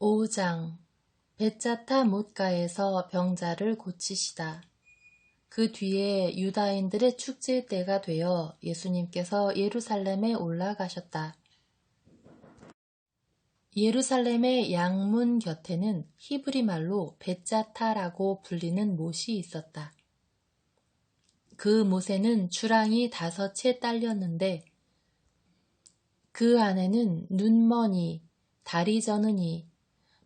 5장 벳자타 못가에서 병자를 고치시다. 그 뒤에 유다인들의 축제 때가 되어 예수님께서 예루살렘에 올라가셨다. 예루살렘의 양문 곁에는 히브리 말로 벳자타라고 불리는 못이 있었다. 그 못에는 주랑이 5채 딸렸는데 그 안에는 눈머니, 다리 저는 이,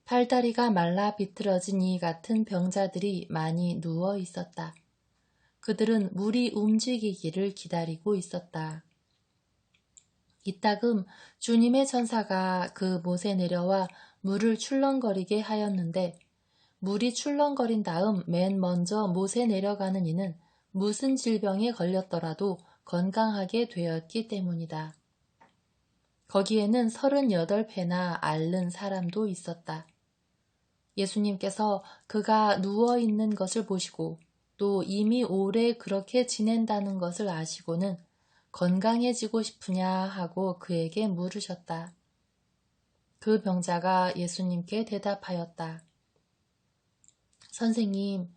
팔다리가 말라 비틀어진 이 같은 병자들이 많이 누워 있었다. 그들은 물이 움직이기를 기다리고 있었다. 이따금 주님의 천사가 그 못에 내려와 물을 출렁거리게 하였는데 물이 출렁거린 다음 맨 먼저 못에 내려가는 이는 무슨 질병에 걸렸더라도 건강하게 되었기 때문이다. 거기에는 38배나 앓는 사람도 있었다. 예수님께서 그가 누워있는 것을 보시고 또 이미 오래 그렇게 지낸다는 것을 아시고는 건강해지고 싶으냐 하고 그에게 물으셨다. 그 병자가 예수님께 대답하였다. 선생님,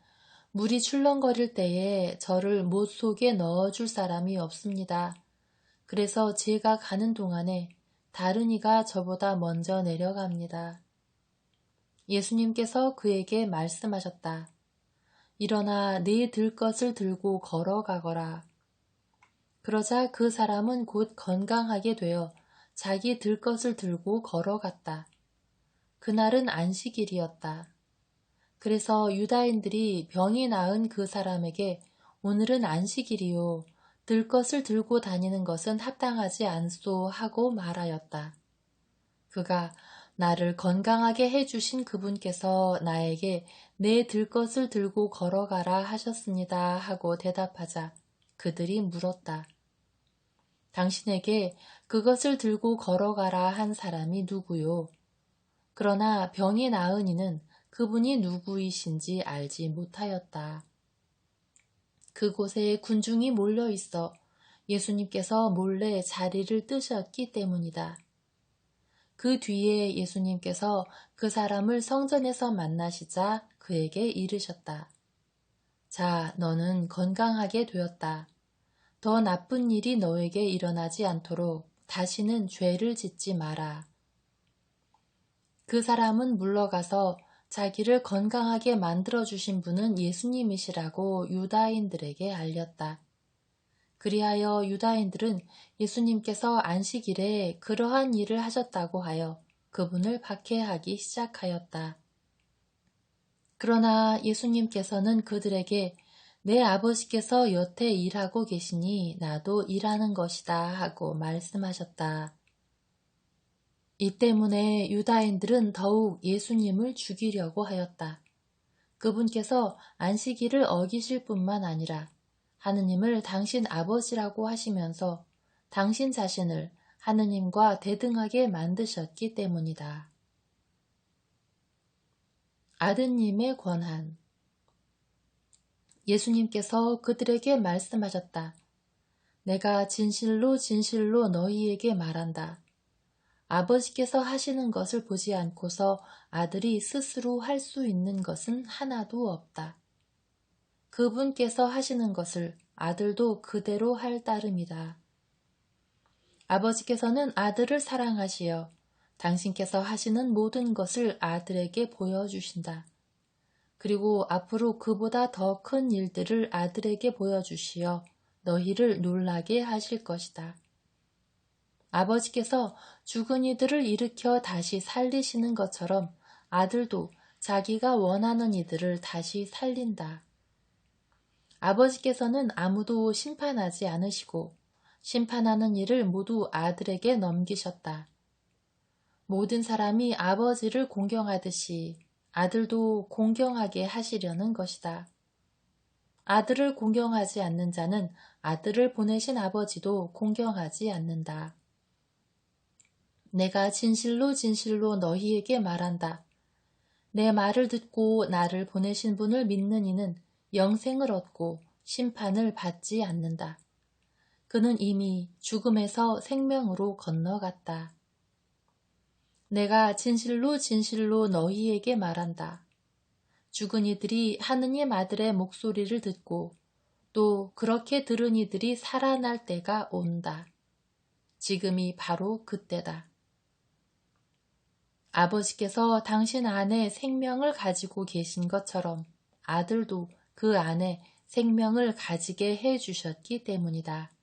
물이 출렁거릴 때에 저를 못 속에 넣어줄 사람이 없습니다. 그래서 제가 가는 동안에 다른 이가 저보다 먼저 내려갑니다. 예수님께서 그에게 말씀하셨다. 일어나 네 들 것을 들고 걸어가거라. 그러자 그 사람은 곧 건강하게 되어 자기 들 것을 들고 걸어갔다. 그날은 안식일이었다. 그래서 유다인들이 병이 나은 그 사람에게 오늘은 안식일이요. 들 것을 들고 다니는 것은 합당하지 않소 하고 말하였다. 그가 나를 건강하게 해주신 그분께서 나에게 내 들 것을 들고 걸어가라 하셨습니다 하고 대답하자 그들이 물었다. 당신에게 그것을 들고 걸어가라 한 사람이 누구요? 그러나 병이 나은 이는 그분이 누구이신지 알지 못하였다. 그곳에 군중이 몰려 있어 예수님께서 몰래 자리를 뜨셨기 때문이다. 그 뒤에 예수님께서 그 사람을 성전에서 만나시자 그에게 이르셨다. 자, 너는 건강하게 되었다. 더 나쁜 일이 너에게 일어나지 않도록 다시는 죄를 짓지 마라. 그 사람은 물러가서 자기를 건강하게 만들어주신 분은 예수님이시라고 유다인들에게 알렸다. 그리하여 유다인들은 예수님께서 안식일에 그러한 일을 하셨다고 하여 그분을 박해하기 시작하였다. 그러나 예수님께서는 그들에게 내 아버지께서 여태 일하고 계시니 나도 일하는 것이다 하고 말씀하셨다. 이 때문에 유다인들은 더욱 예수님을 죽이려고 하였다. 그분께서 안식일을 어기실 뿐만 아니라 하느님을 당신 아버지라고 하시면서 당신 자신을 하느님과 대등하게 만드셨기 때문이다. 아드님의 권한. 예수님께서 그들에게 말씀하셨다. 내가 진실로 진실로 너희에게 말한다. 아버지께서 하시는 것을 보지 않고서 아들이 스스로 할 수 있는 것은 하나도 없다. 그분께서 하시는 것을 아들도 그대로 할 따름이다. 아버지께서는 아들을 사랑하시어 당신께서 하시는 모든 것을 아들에게 보여주신다. 그리고 앞으로 그보다 더 큰 일들을 아들에게 보여주시어 너희를 놀라게 하실 것이다. 아버지께서 죽은 이들을 일으켜 다시 살리시는 것처럼 아들도 자기가 원하는 이들을 다시 살린다. 아버지께서는 아무도 심판하지 않으시고 심판하는 일을 모두 아들에게 넘기셨다. 모든 사람이 아버지를 공경하듯이 아들도 공경하게 하시려는 것이다. 아들을 공경하지 않는 자는 아들을 보내신 아버지도 공경하지 않는다. 내가 진실로 진실로 너희에게 말한다. 내 말을 듣고 나를 보내신 분을 믿는 이는 영생을 얻고 심판을 받지 않는다. 그는 이미 죽음에서 생명으로 건너갔다. 내가 진실로 진실로 너희에게 말한다. 죽은 이들이 하느님 아들의 목소리를 듣고 또 그렇게 들은 이들이 살아날 때가 온다. 지금이 바로 그때다. 아버지께서 당신 안에 생명을 가지고 계신 것처럼 아들도 그 안에 생명을 가지게 해주셨기 때문이다.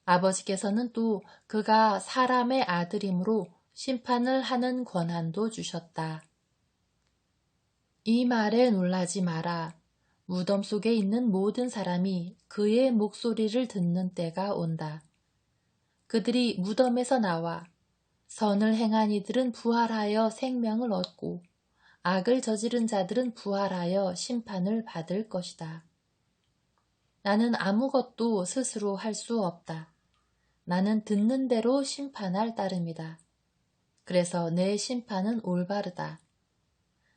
아버지께서는 또 그가 사람의 아들이므로 심판을 하는 권한도 주셨다. 이 말에 놀라지 마라. 무덤 속에 있는 모든 사람이 그의 목소리를 듣는 때가 온다. 그들이 무덤에서 나와 선을 행한 이들은 부활하여 생명을 얻고 악을 저지른 자들은 부활하여 심판을 받을 것이다. 나는 아무것도 스스로 할 수 없다. 나는 듣는 대로 심판할 따름이다. 그래서 내 심판은 올바르다.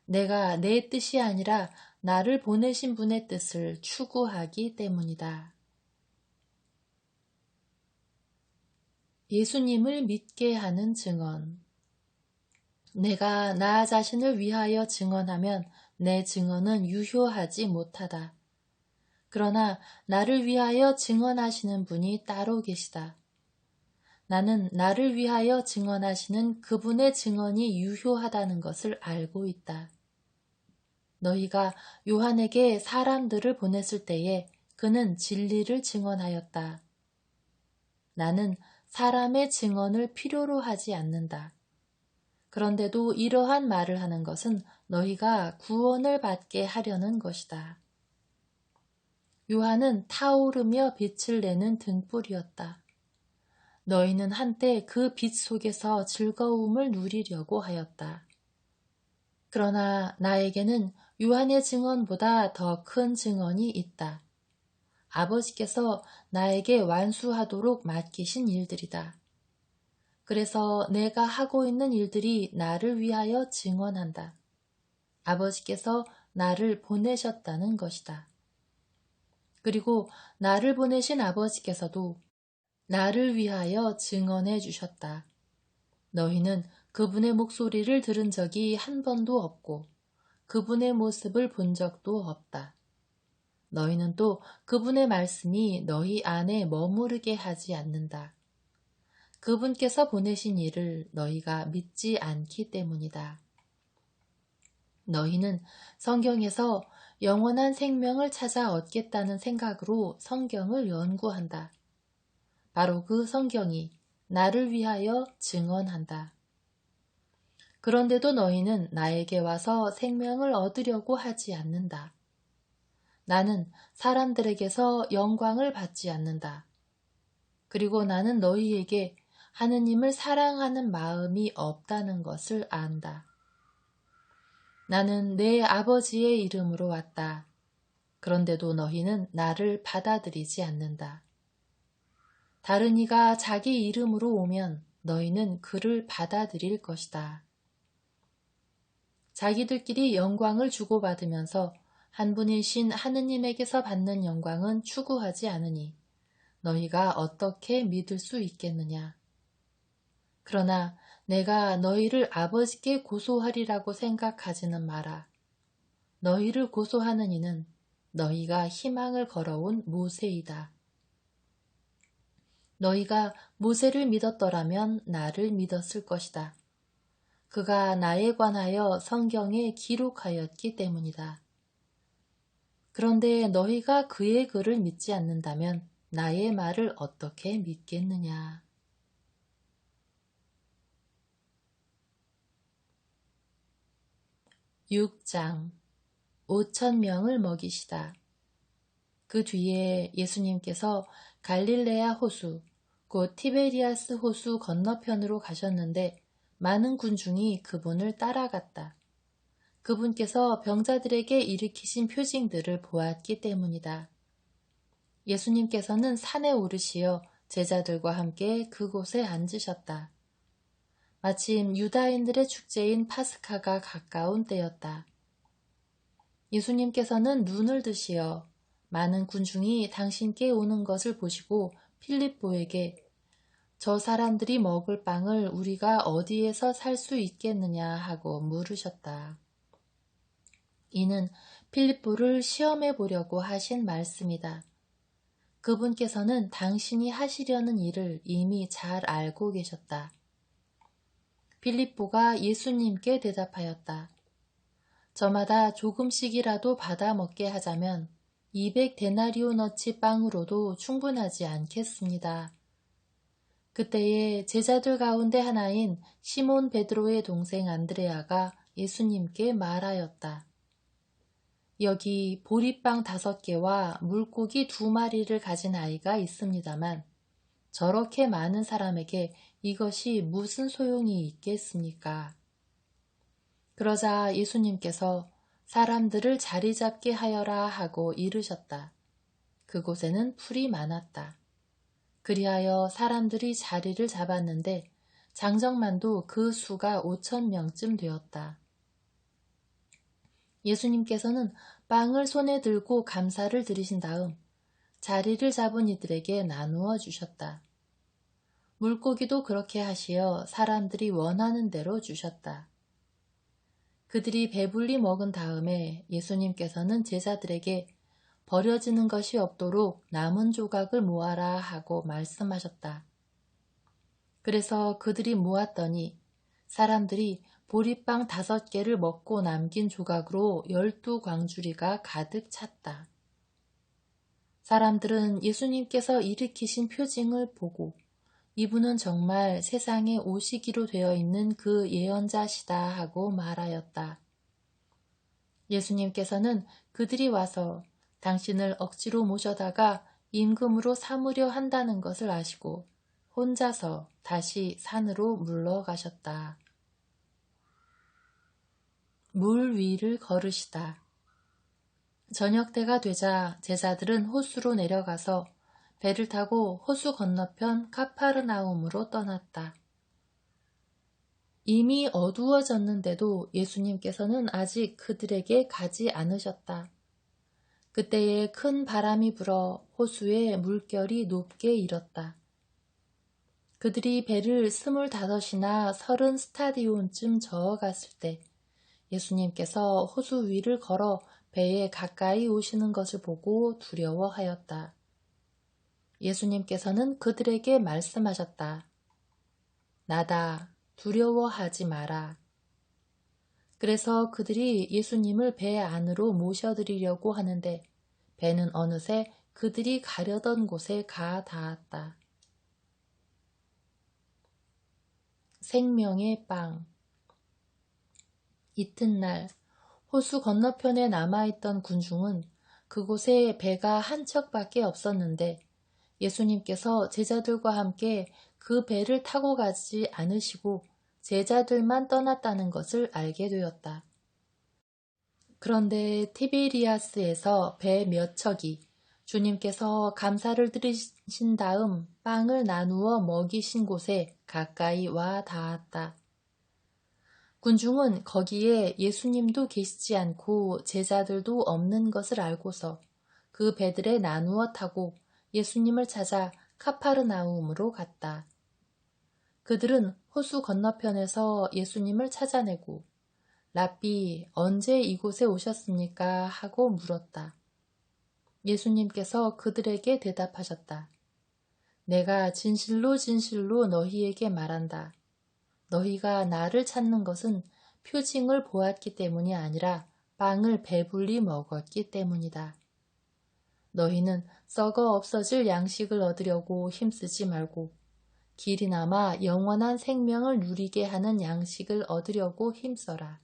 내가 내 뜻이 아니라 나를 보내신 분의 뜻을 추구하기 때문이다. 예수님을 믿게 하는 증언. 내가 나 자신을 위하여 증언하면 내 증언은 유효하지 못하다. 그러나 나를 위하여 증언하시는 분이 따로 계시다. 나는 나를 위하여 증언하시는 그분의 증언이 유효하다는 것을 알고 있다. 너희가 요한에게 사람들을 보냈을 때에 그는 진리를 증언하였다. 나는 사람의 증언을 필요로 하지 않는다. 그런데도 이러한 말을 하는 것은 너희가 구원을 받게 하려는 것이다. 요한은 타오르며 빛을 내는 등불이었다. 너희는 한때 그 빛 속에서 즐거움을 누리려고 하였다. 그러나 나에게는 요한의 증언보다 더 큰 증언이 있다. 아버지께서 나에게 완수하도록 맡기신 일들이다. 그래서 내가 하고 있는 일들이 나를 위하여 증언한다. 아버지께서 나를 보내셨다는 것이다. 그리고 나를 보내신 아버지께서도 나를 위하여 증언해 주셨다. 너희는 그분의 목소리를 들은 적이 한 번도 없고 그분의 모습을 본 적도 없다. 너희는 또 그분의 말씀이 너희 안에 머무르게 하지 않는다. 그분께서 보내신 일을 너희가 믿지 않기 때문이다. 너희는 성경에서 영원한 생명을 찾아 얻겠다는 생각으로 성경을 연구한다. 바로 그 성경이 나를 위하여 증언한다. 그런데도 너희는 나에게 와서 생명을 얻으려고 하지 않는다. 나는 사람들에게서 영광을 받지 않는다. 그리고 나는 너희에게 하느님을 사랑하는 마음이 없다는 것을 안다. 나는 내 아버지의 이름으로 왔다. 그런데도 너희는 나를 받아들이지 않는다. 다른 이가 자기 이름으로 오면 너희는 그를 받아들일 것이다. 자기들끼리 영광을 주고받으면서 한 분이신 하느님에게서 받는 영광은 추구하지 않으니 너희가 어떻게 믿을 수 있겠느냐. 그러나 내가 너희를 아버지께 고소하리라고 생각하지는 마라. 너희를 고소하는 이는 너희가 희망을 걸어온 모세이다. 너희가 모세를 믿었더라면 나를 믿었을 것이다. 그가 나에 관하여 성경에 기록하였기 때문이다. 그런데 너희가 그의 글을 믿지 않는다면 나의 말을 어떻게 믿겠느냐. (6장) 5,000명을 먹이시다. 그 뒤에 예수님께서 갈릴레아 호수, 곧 티베리아스 호수 건너편으로 가셨는데 많은 군중이 그분을 따라갔다. 그분께서 병자들에게 일으키신 표징들을 보았기 때문이다. 예수님께서는 산에 오르시어 제자들과 함께 그곳에 앉으셨다. 마침 유다인들의 축제인 파스카가 가까운 때였다. 예수님께서는 눈을 드시어 많은 군중이 당신께 오는 것을 보시고 필립보에게 저 사람들이 먹을 빵을 우리가 어디에서 살 수 있겠느냐 하고 물으셨다. 이는 필립보를 시험해 보려고 하신 말씀이다. 그분께서는 당신이 하시려는 일을 이미 잘 알고 계셨다. 필립보가 예수님께 대답하였다. 저마다 조금씩이라도 받아 먹게 하자면 200데나리오너치 빵으로도 충분하지 않겠습니다. 그때에 제자들 가운데 하나인 시몬 베드로의 동생 안드레아가 예수님께 말하였다. 여기 보리빵 5개와 물고기 2마리를 가진 아이가 있습니다만 저렇게 많은 사람에게 이것이 무슨 소용이 있겠습니까? 그러자 예수님께서 사람들을 자리 잡게 하여라 하고 이르셨다. 그곳에는 풀이 많았다. 그리하여 사람들이 자리를 잡았는데 장정만도 그 수가 5,000명쯤 되었다. 예수님께서는 빵을 손에 들고 감사를 드리신 다음 자리를 잡은 이들에게 나누어 주셨다. 물고기도 그렇게 하시어 사람들이 원하는 대로 주셨다. 그들이 배불리 먹은 다음에 예수님께서는 제자들에게 버려지는 것이 없도록 남은 조각을 모아라 하고 말씀하셨다. 그래서 그들이 모았더니 사람들이 보리빵 5개를 먹고 남긴 조각으로 12광주리가 가득 찼다. 사람들은 예수님께서 일으키신 표징을 보고 이분은 정말 세상에 오시기로 되어 있는 그 예언자시다 하고 말하였다. 예수님께서는 그들이 와서 당신을 억지로 모셔다가 임금으로 삼으려 한다는 것을 아시고 혼자서 다시 산으로 물러가셨다. 물 위를 걸으시다. 저녁 때가 되자 제자들은 호수로 내려가서 배를 타고 호수 건너편 카파르나움으로 떠났다. 이미 어두워졌는데도 예수님께서는 아직 그들에게 가지 않으셨다. 그때에 큰 바람이 불어 호수의 물결이 높게 일었다. 그들이 배를 25이나 30 스타디온쯤 저어갔을 때 예수님께서 호수 위를 걸어 배에 가까이 오시는 것을 보고 두려워하였다. 예수님께서는 그들에게 말씀하셨다. 나다, 두려워하지 마라. 그래서 그들이 예수님을 배 안으로 모셔드리려고 하는데 배는 어느새 그들이 가려던 곳에 가 닿았다. 생명의 빵. 이튿날 호수 건너편에 남아있던 군중은 그곳에 배가 한 척밖에 없었는데 예수님께서 제자들과 함께 그 배를 타고 가지 않으시고 제자들만 떠났다는 것을 알게 되었다. 그런데 티베리아스에서 배 몇 척이 주님께서 감사를 드리신 다음 빵을 나누어 먹이신 곳에 가까이 와 닿았다. 군중은 거기에 예수님도 계시지 않고 제자들도 없는 것을 알고서 그 배들에 나누어 타고 예수님을 찾아 카파르나움으로 갔다. 그들은 호수 건너편에서 예수님을 찾아내고 랍비, 언제 이곳에 오셨습니까? 하고 물었다. 예수님께서 그들에게 대답하셨다. 내가 진실로 진실로 너희에게 말한다. 너희가 나를 찾는 것은 표징을 보았기 때문이 아니라 빵을 배불리 먹었기 때문이다. 너희는 썩어 없어질 양식을 얻으려고 힘쓰지 말고 길이 남아 영원한 생명을 누리게 하는 양식을 얻으려고 힘써라.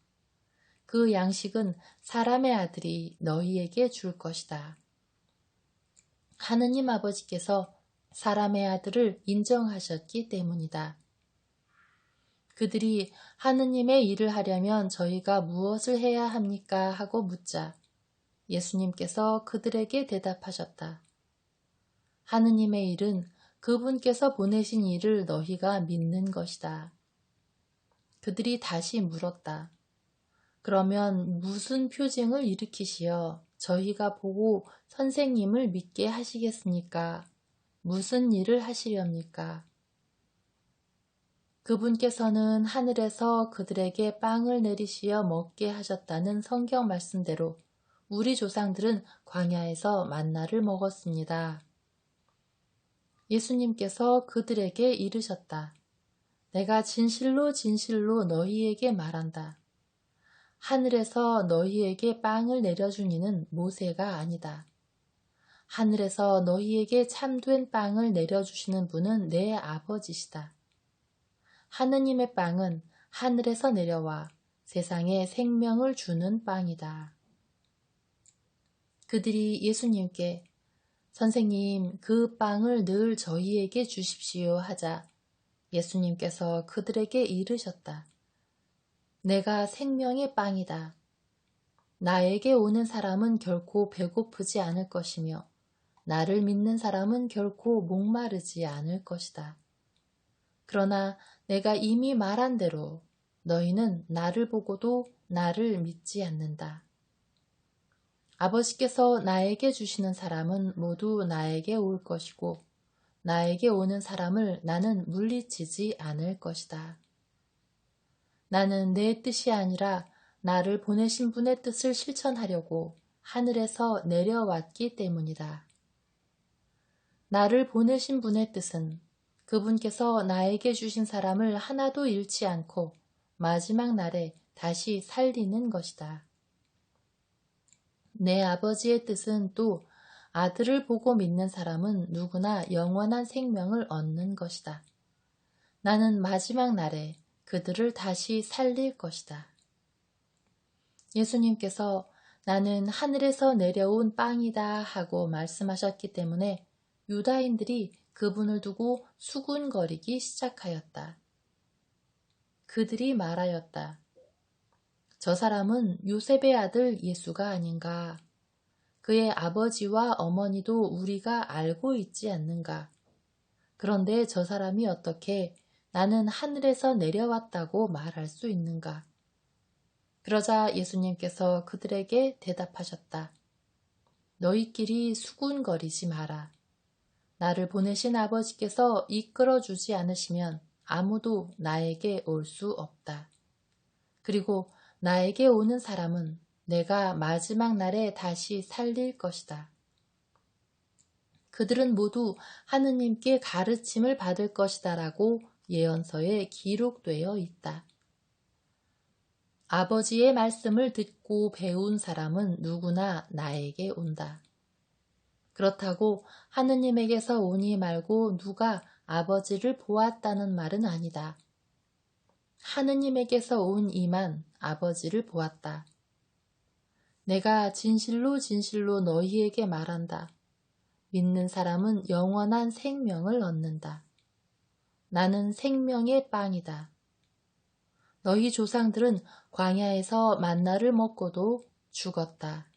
그 양식은 사람의 아들이 너희에게 줄 것이다. 하느님 아버지께서 사람의 아들을 인정하셨기 때문이다. 그들이 하느님의 일을 하려면 저희가 무엇을 해야 합니까? 하고 묻자 예수님께서 그들에게 대답하셨다. 하느님의 일은 그분께서 보내신 일을 너희가 믿는 것이다. 그들이 다시 물었다. 그러면 무슨 표징을 일으키시어 저희가 보고 선생님을 믿게 하시겠습니까? 무슨 일을 하시렵니까? 그분께서는 하늘에서 그들에게 빵을 내리시어 먹게 하셨다는 성경 말씀대로 우리 조상들은 광야에서 만나를 먹었습니다. 예수님께서 그들에게 이르셨다. 내가 진실로 진실로 너희에게 말한다. 하늘에서 너희에게 빵을 내려준 이는 모세가 아니다. 하늘에서 너희에게 참된 빵을 내려주시는 분은 내 아버지시다. 하느님의 빵은 하늘에서 내려와 세상에 생명을 주는 빵이다. 그들이 예수님께 선생님, 그 빵을 늘 저희에게 주십시오 하자 예수님께서 그들에게 이르셨다. 내가 생명의 빵이다. 나에게 오는 사람은 결코 배고프지 않을 것이며 나를 믿는 사람은 결코 목마르지 않을 것이다. 그러나 내가 이미 말한 대로 너희는 나를 보고도 나를 믿지 않는다. 아버지께서 나에게 주시는 사람은 모두 나에게 올 것이고 나에게 오는 사람을 나는 물리치지 않을 것이다. 나는 내 뜻이 아니라 나를 보내신 분의 뜻을 실천하려고 하늘에서 내려왔기 때문이다. 나를 보내신 분의 뜻은 그분께서 나에게 주신 사람을 하나도 잃지 않고 마지막 날에 다시 살리는 것이다. 내 아버지의 뜻은 또 아들을 보고 믿는 사람은 누구나 영원한 생명을 얻는 것이다. 나는 마지막 날에 그들을 다시 살릴 것이다. 예수님께서 나는 하늘에서 내려온 빵이다 하고 말씀하셨기 때문에 유다인들이 그분을 두고 수군거리기 시작하였다. 그들이 말하였다. 저 사람은 요셉의 아들 예수가 아닌가? 그의 아버지와 어머니도 우리가 알고 있지 않는가? 그런데 저 사람이 어떻게 나는 하늘에서 내려왔다고 말할 수 있는가? 그러자 예수님께서 그들에게 대답하셨다. 너희끼리 수군거리지 마라. 나를 보내신 아버지께서 이끌어주지 않으시면 아무도 나에게 올 수 없다. 그리고 나에게 오는 사람은 내가 마지막 날에 다시 살릴 것이다. 그들은 모두 하느님께 가르침을 받을 것이다 라고 예언서에 기록되어 있다. 아버지의 말씀을 듣고 배운 사람은 누구나 나에게 온다. 그렇다고 하느님에게서 오니 말고 누가 아버지를 보았다는 말은 아니다. 하느님에게서 온 이만 아버지를 보았다. 내가 진실로 진실로 너희에게 말한다. 믿는 사람은 영원한 생명을 얻는다. 나는 생명의 빵이다. 너희 조상들은 광야에서 만나를 먹고도 죽었다.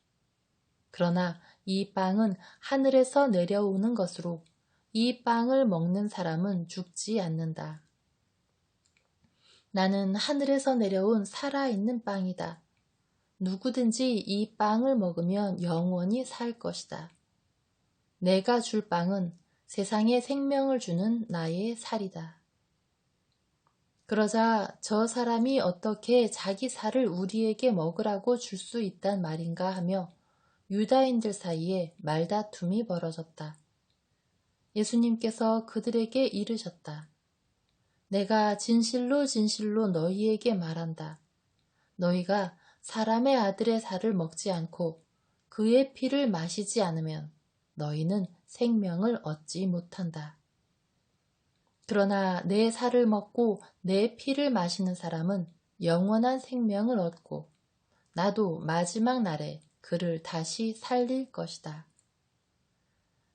그러나 이 빵은 하늘에서 내려오는 것으로 이 빵을 먹는 사람은 죽지 않는다. 나는 하늘에서 내려온 살아있는 빵이다. 누구든지 이 빵을 먹으면 영원히 살 것이다. 내가 줄 빵은 세상에 생명을 주는 나의 살이다. 그러자 저 사람이 어떻게 자기 살을 우리에게 먹으라고 줄 수 있단 말인가 하며 유다인들 사이에 말다툼이 벌어졌다. 예수님께서 그들에게 이르셨다. 내가 진실로 진실로 너희에게 말한다. 너희가 사람의 아들의 살을 먹지 않고 그의 피를 마시지 않으면 너희는 생명을 얻지 못한다. 그러나 내 살을 먹고 내 피를 마시는 사람은 영원한 생명을 얻고 나도 마지막 날에 그를 다시 살릴 것이다.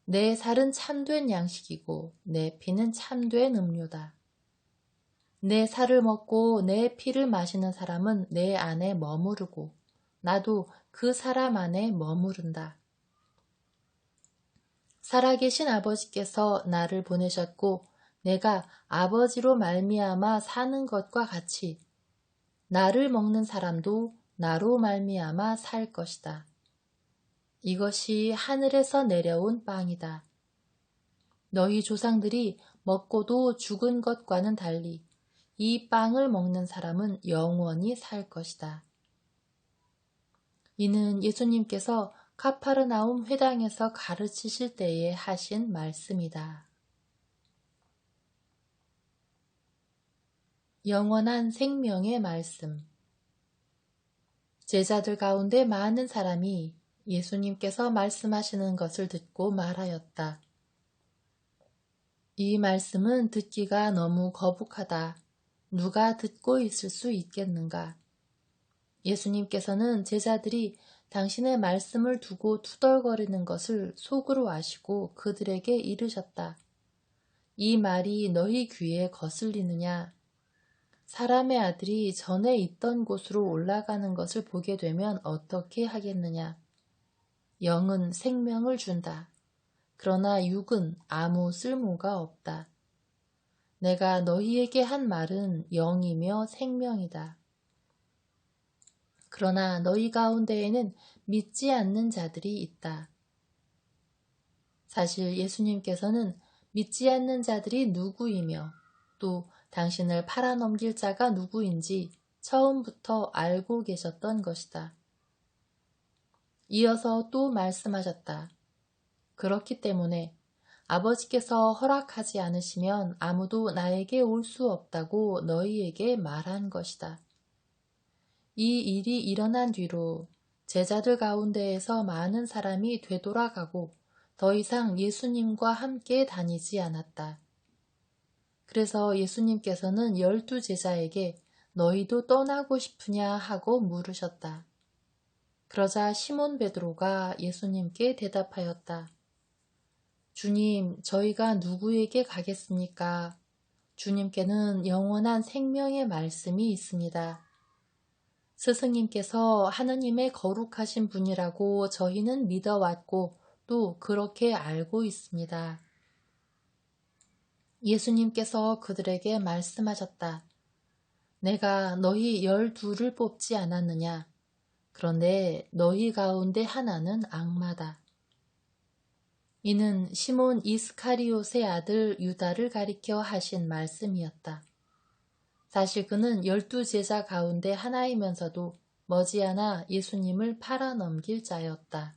내 살은 참된 양식이고 내 피는 참된 음료다. 내 살을 먹고 내 피를 마시는 사람은 내 안에 머무르고 나도 그 사람 안에 머무른다. 살아계신 아버지께서 나를 보내셨고 내가 아버지로 말미암아 사는 것과 같이 나를 먹는 사람도 나로 말미암아 살 것이다. 이것이 하늘에서 내려온 빵이다. 너희 조상들이 먹고도 죽은 것과는 달리 이 빵을 먹는 사람은 영원히 살 것이다. 이는 예수님께서 카파르나움 회당에서 가르치실 때에 하신 말씀이다. 영원한 생명의 말씀. 제자들 가운데 많은 사람이 예수님께서 말씀하시는 것을 듣고 말하였다. 이 말씀은 듣기가 너무 거북하다. 누가 듣고 있을 수 있겠는가? 예수님께서는 제자들이 당신의 말씀을 두고 투덜거리는 것을 속으로 아시고 그들에게 이르셨다. 이 말이 너희 귀에 거슬리느냐? 사람의 아들이 전에 있던 곳으로 올라가는 것을 보게 되면 어떻게 하겠느냐? 영은 생명을 준다. 그러나 육은 아무 쓸모가 없다. 내가 너희에게 한 말은 영이며 생명이다. 그러나 너희 가운데에는 믿지 않는 자들이 있다. 사실 예수님께서는 믿지 않는 자들이 누구이며 또 당신을 팔아넘길 자가 누구인지 처음부터 알고 계셨던 것이다. 이어서 또 말씀하셨다. 그렇기 때문에 아버지께서 허락하지 않으시면 아무도 나에게 올 수 없다고 너희에게 말한 것이다. 이 일이 일어난 뒤로 제자들 가운데에서 많은 사람이 되돌아가고 더 이상 예수님과 함께 다니지 않았다. 그래서 예수님께서는 12 제자에게 너희도 떠나고 싶으냐 하고 물으셨다. 그러자 시몬 베드로가 예수님께 대답하였다. 주님, 저희가 누구에게 가겠습니까? 주님께는 영원한 생명의 말씀이 있습니다. 스승님께서 하느님의 거룩하신 분이라고 저희는 믿어왔고 또 그렇게 알고 있습니다. 예수님께서 그들에게 말씀하셨다. 내가 너희 12를 뽑지 않았느냐? 그런데 너희 가운데 하나는 악마다. 이는 시몬 이스카리옷의 아들 유다를 가리켜 하신 말씀이었다. 사실 그는 12 제자 가운데 하나이면서도 머지않아 예수님을 팔아넘길 자였다.